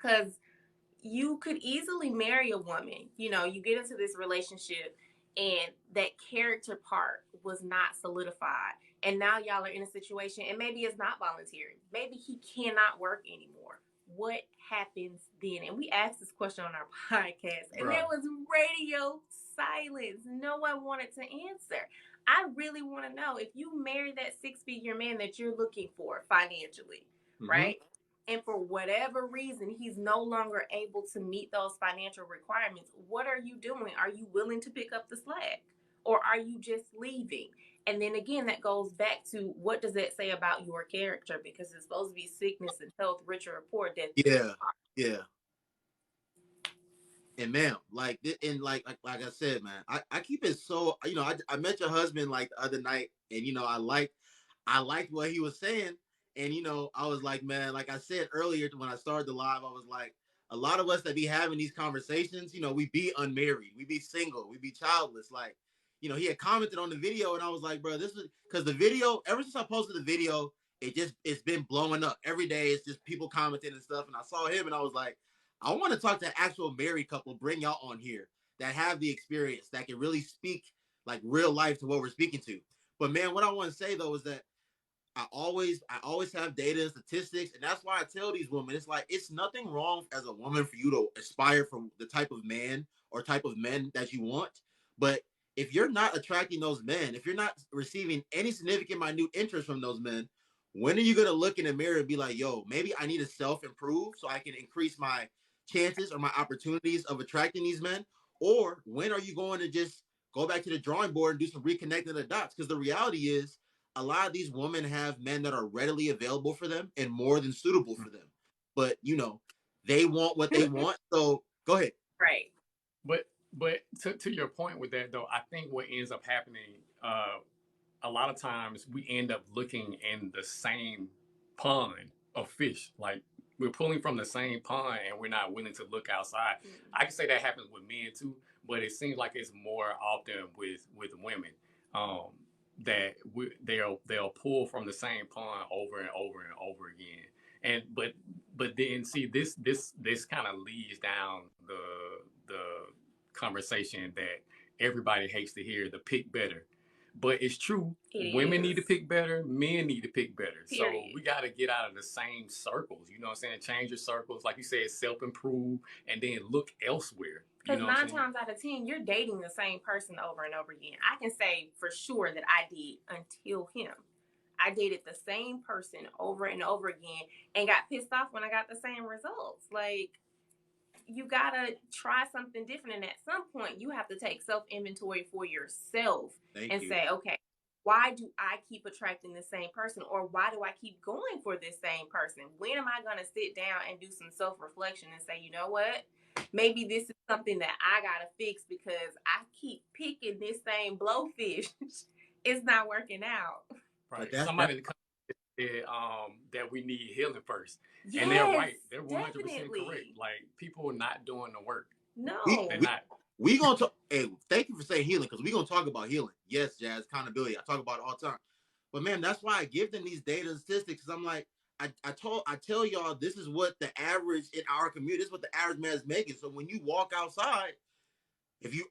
Because you could easily marry a woman. You know, you get into this relationship and that character part was not solidified. And now y'all are in a situation and maybe it's not voluntary. Maybe he cannot work anymore. What happens then? And we asked this question on our podcast and there was radio silence. No one wanted to answer. I really want to know if you marry that 6-figure man that you're looking for financially, right? And for whatever reason, he's no longer able to meet those financial requirements. What are you doing? Are you willing to pick up the slack? Or are you just leaving? And then again, that goes back to what does that say about your character? Because it's supposed to be sickness and health, rich or poor, death. Yeah. And ma'am, like I said, man, I keep it so, you know, I met your husband like the other night, and you know, I liked what he was saying. And you know, I was like, man, like I said earlier when I started the live, I was like, a lot of us that be having these conversations, you know, we be unmarried, we be single, we be childless. Like, you know, he had commented on the video, and I was like, bro, this is because the video, ever since I posted the video, it's been blowing up every day. It's just people commenting and stuff. And I saw him, and I was like, I want to talk to an actual married couple, bring y'all on here that have the experience, that can really speak like real life to what we're speaking to. But man, what I want to say though is that I always have data and statistics, and that's why I tell these women, it's like, it's nothing wrong as a woman for you to aspire for the type of man or type of men that you want. But if you're not attracting those men, if you're not receiving any significant minute interest from those men, when are you going to look in the mirror and be like, yo, maybe I need to self-improve so I can increase my chances or my opportunities of attracting these men? Or when are you going to just go back to the drawing board and do some reconnecting the dots? Because the reality is, a lot of these women have men that are readily available for them and more than suitable for them. But, you know, they want what they want. So go ahead. Right. But to your point with that, though, I think what ends up happening, a lot of times we end up looking in the same pond of fish. Like, we're pulling from the same pond and we're not willing to look outside. I can say that happens with men too, but it seems like it's more often with women. That they'll pull from the same pond over and over and over again. And but then see, this kind of leads down the conversation that everybody hates to hear, the pick better. But it's true. Women need to pick better. Men need to pick better. Period. So we got to get out of the same circles. You know what I'm saying? Change your circles. Like you said, self-improve and then look elsewhere. Because 9 times out of 10, you're dating the same person over and over again. I can say for sure that I did until him. I dated the same person over and over again and got pissed off when I got the same results. Like, you got to try something different. And at some point, you have to take self-inventory for yourself and say, okay, why do I keep attracting the same person? Or why do I keep going for this same person? When am I going to sit down and do some self-reflection and say, you know what? Maybe this is something that I got to fix because I keep picking this same blowfish. It's not working out. Right. Somebody that we need healing first. Yes, and they're right. They're 100% correct. Like, people are not doing the work. No. They're not. We're going to talk. Hey, thank you for saying healing, because we're going to talk about healing. Yes, Jazz, accountability. I talk about it all the time. But man, that's why I give them these data and statistics, because I'm like, I tell y'all, this is what the average in our community, this is what the average man is making. So when you walk outside, if you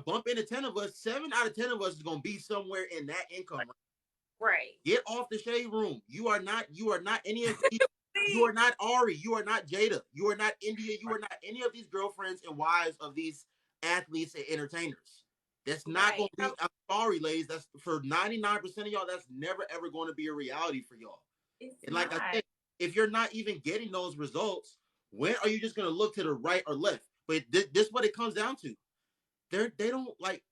bump into 10 of us, 7 out of 10 of us is going to be somewhere in that income range. Right. Get off the shade room. You are not any of these. You are not Ari. You are not Jada. You are not India. You are not any of these girlfriends and wives of these athletes and entertainers. That's not going to be, I'm sorry, ladies. That's for 99% of y'all, that's never, ever going to be a reality for y'all. And like I said, if you're not even getting those results, when are you just going to look to the right or left? But this is what it comes down to. They don't like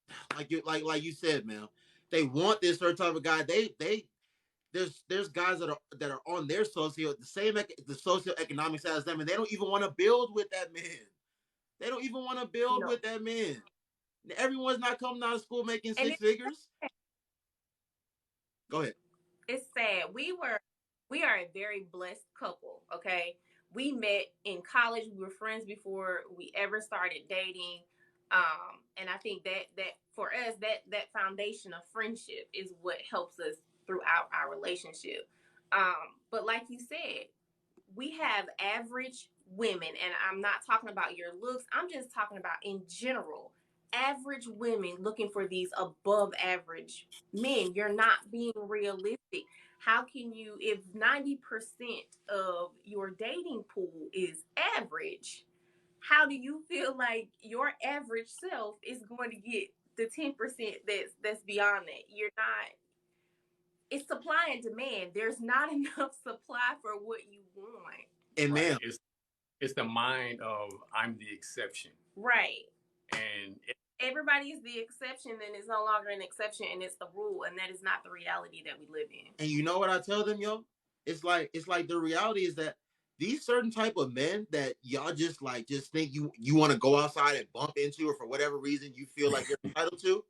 you said, man. They want this certain type of guy. There's guys that are on their the socioeconomic side as them, and they don't even want to build with that man. They don't even want to build with that man. Everyone's not coming out of school making 6 figures. Go ahead. It's sad. We are a very blessed couple. Okay, we met in college. We were friends before we ever started dating. And I think that for us, that foundation of friendship is what helps us throughout our relationship. But like you said, we have average women, and I'm not talking about your looks, I'm just talking about in general, average women looking for these above average men. You're not being realistic. How can you, if 90% of your dating pool is average, how do you feel like your average self is going to get the 10% that's beyond that? You're not. It's supply and demand. There's not enough supply for what you want. And Right. man, It's the mind of I'm the exception. Right. And Everybody is the exception, then it's no longer an exception and it's the rule, and that is not the reality that we live in. and you know what I tell them, yo? It's like the reality is that these certain type of men that y'all just think you want to go outside and bump into, or for whatever reason you feel like you're entitled to.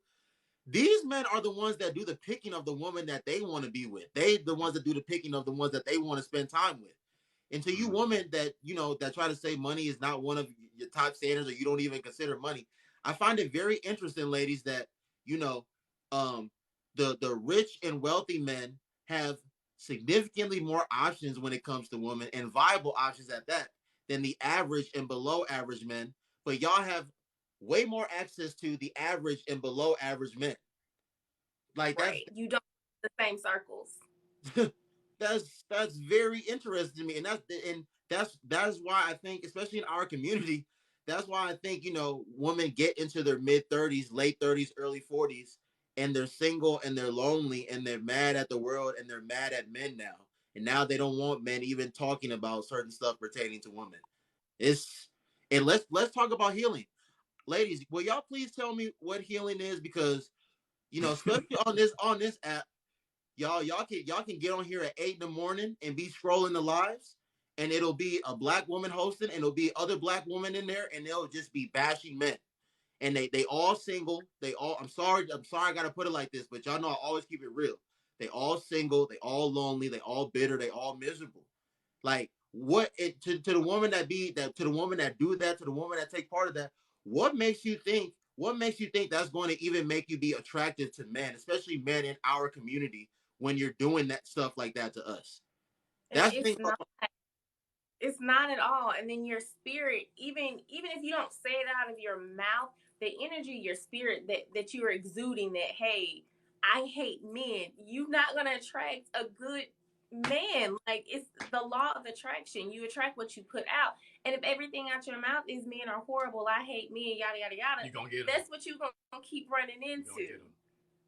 These men are the ones that do the picking of the woman that they want to be with. They the ones that do the picking of the ones that they want to spend time with. And to you women that that try to say money is not one of your top standards, or you don't even consider money, I find it very interesting, ladies, that you know um the rich and wealthy men have significantly more options when it comes to women, and viable options at that, than the average and below average men. But y'all have way more access to the average and below average men. Like that's Right. You don't the same circles. that's very interesting to me, and that's why I think, especially in our community, that's why I think women get into their mid 30s, late 30s, early 40s, and they're single and they're lonely and they're mad at the world and they're mad at men now, and now they don't want men even talking about certain stuff pertaining to women. It's and let's talk about healing, ladies. Will y'all please tell me what healing is? Because especially on this app, y'all can get on here at 8 in the morning and be scrolling the lives, and it'll be a black woman hosting, and it'll be other black women in there, and they'll just be bashing men. And they all single. They all I'm sorry I gotta put it like this, but y'all know I always keep it real. They all single, they all lonely, they all bitter, they all miserable. Like what it to the woman that be that to the woman that do that, to the woman that take part of that, what makes you think that's going to even make you be attractive to men, especially men in our community, when you're doing that stuff like that to us? And That's the thing. it's not at all. And then your spirit, even if you don't say it out of your mouth, the energy, your spirit that you're exuding, that hey, I hate men, you're not gonna attract a good man. Like, it's the law of attraction. You attract what you put out. And if everything out your mouth is men are horrible, I hate men, yada yada yada, you're gonna get them. that's what you're gonna keep running into. Get them.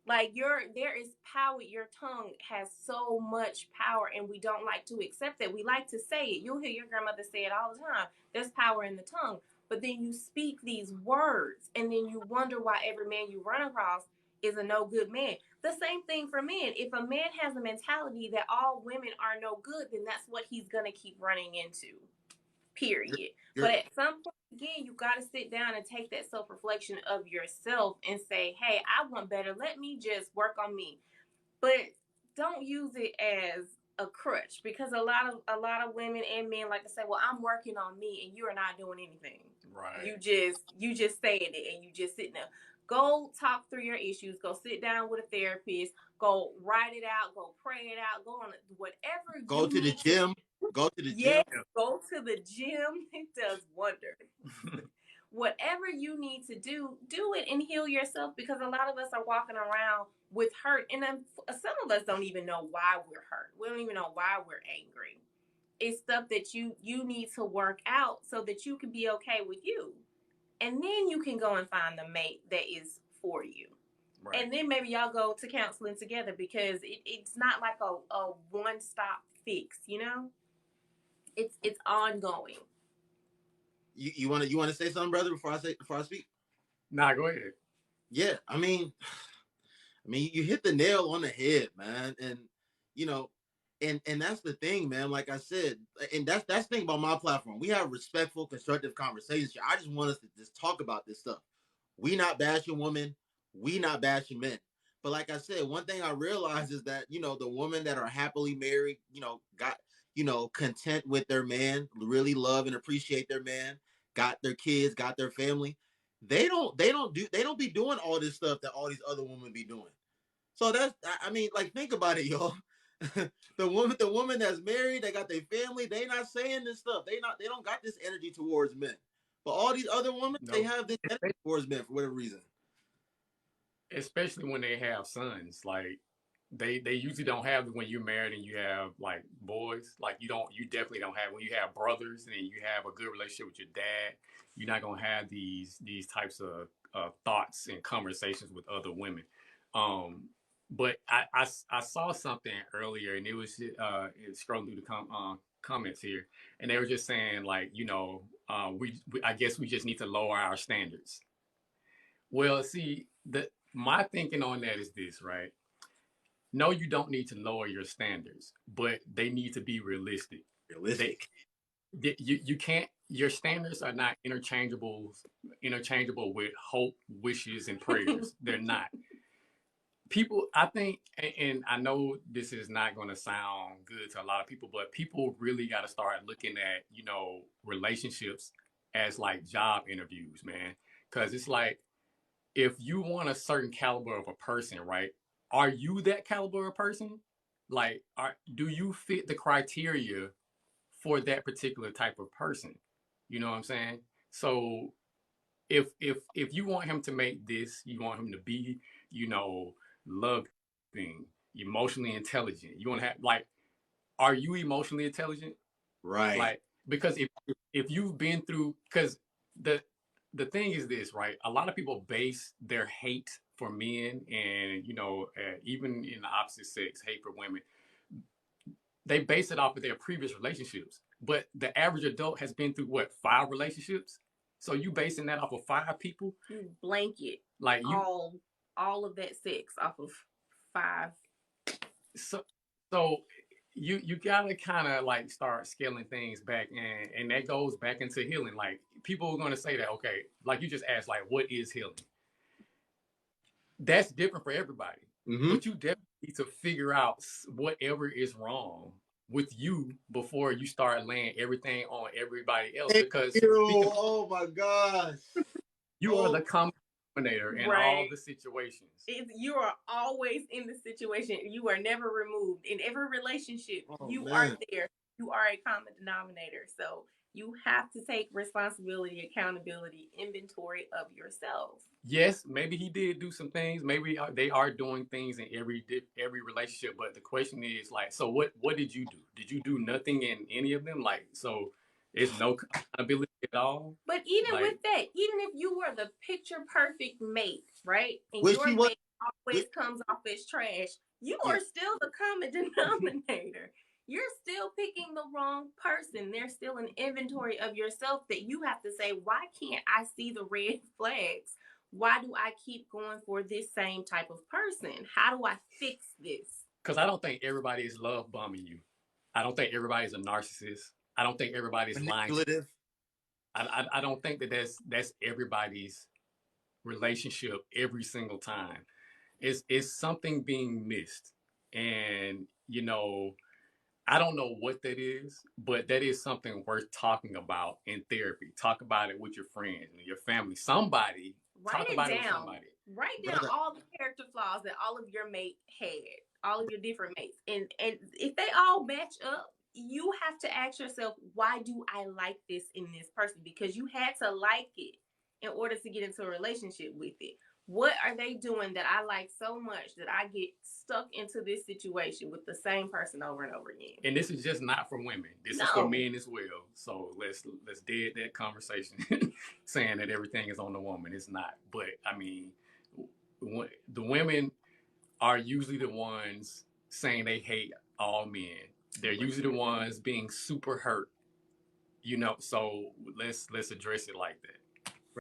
Like, there is power. Your tongue has so much power, and we don't like to accept that. We like to say it. You'll hear your grandmother say it all the time. There's power in the tongue. But then you speak these words, and then you wonder why every man you run across is a no good man. The same thing for men. If a man has a mentality that all women are no good, then that's what he's gonna keep running into. Period. You're, But at some point, again, you got to sit down and take that self reflection of yourself and say, hey, I want better. Let me just work on me. But don't use it as a crutch, because a lot of women and men like to say, well, I'm working on me, and you are not doing anything. Right. You just saying it, and you just sitting there. Go talk through your issues. Go sit down with a therapist. Go write it out. Go pray it out. Go on whatever go you to the need to. gym. Go to the gym. Yes, go to the gym. It does wonders. Whatever you need to do it and heal yourself, because a lot of us are walking around with hurt. And then some of us don't even know why we're hurt. We don't even know why we're angry. It's stuff that you need to work out so that you can be okay with you. And then you can go and find the mate that is for you. Right. And then maybe y'all go to counseling together, because it's not like a one-stop fix, It's ongoing. You want to say something, brother, before I speak? Nah, go ahead. Yeah, I mean, you hit the nail on the head, man, and you know, and that's the thing, man. Like I said, and that's the thing about my platform. We have respectful, constructive conversations here. I just want us to just talk about this stuff. We not bashing women, we not bashing men. But like I said, one thing I realized is that the women that are happily married, got content with their man, really love and appreciate their man, got their kids, got their family. They don't be doing all this stuff that all these other women be doing. So I mean, like, think about it, y'all. the woman that's married, they got their family, they not saying this stuff. They don't got this energy towards men. But all these other women, they No, have this energy towards men for whatever reason. especially when they have sons. Like they usually don't have when you're married and you have like boys. Like you definitely don't have when you have brothers and you have a good relationship with your dad. You're not gonna have these types of thoughts and conversations with other women. Um, but I saw something earlier and it scrolling through the comments here, and they were just saying like we I guess we just need to lower our standards. Well, see, my thinking on that is this, right? No, you don't need to lower your standards, but they need to be realistic. Realistic. You can't. Your standards are not interchangeable with hope, wishes, and prayers. They're not. People, I think, and I know this is not going to sound good to a lot of people, but people really got to start looking at relationships as like job interviews, man, because it's like if you want a certain caliber of a person, right? Are you that caliber of person? Like, do you fit the criteria for that particular type of person? You know what I'm saying? So if you want him to make this, you want him to be, you know, loving, emotionally intelligent. You want to have like, are you emotionally intelligent? Right. Like, because if you've been through, because the the thing is this, right? A lot of people base their hate for men and even in the opposite sex, hate for women. They base it off of their previous relationships. But the average adult has been through what, 5 relationships? So you basing that off of 5 people? You blanket Like you all of that sex off of 5. so you gotta kind of like start scaling things back, and that goes back into healing. Like people are gonna say that, okay, like you just asked, like what is healing? That's different for everybody. Mm-hmm. But you definitely need to figure out whatever is wrong with you before you start laying everything on everybody else. Thank Because you. Oh my gosh. you are the common denominator in all the situations. You are always in the situation. You are never removed. In every relationship, you are there. You are a common denominator. So you have to take responsibility, accountability, inventory of yourself. Yes, maybe he did do some things. Maybe they are doing things in every relationship. But the question is, like, so what did you do? Did you do nothing in any of them? Like, so it's no accountability at all. But even with that, even if you were the picture perfect mate, right, and Which your mate always comes off as trash, you are still the common denominator. You're still picking the wrong person. There's still an inventory of yourself that you have to say, why can't I see the red flags? Why do I keep going for this same type of person? How do I fix this? Because I don't think everybody is love bombing you. I don't think everybody's a narcissist. I don't think everybody's lying. I don't think that that's everybody's relationship every single time. It's something being missed. And I don't know what that is, but that is something worth talking about in therapy. Talk about it with your friends and your family. Somebody write it down. Write down all the character flaws that all of your mate had, all of your different mates, and if they all match up, you have to ask yourself, why do I like this in this person? Because you had to like it in order to get into a relationship with it. What are they doing that I like so much that I get stuck into this situation with the same person over and over again? And this is just not for women. This is for men as well. So let's dead that conversation saying that everything is on the woman. It's not. But I mean, the women are usually the ones saying they hate all men. They're usually the ones being super hurt. So let's address it like that.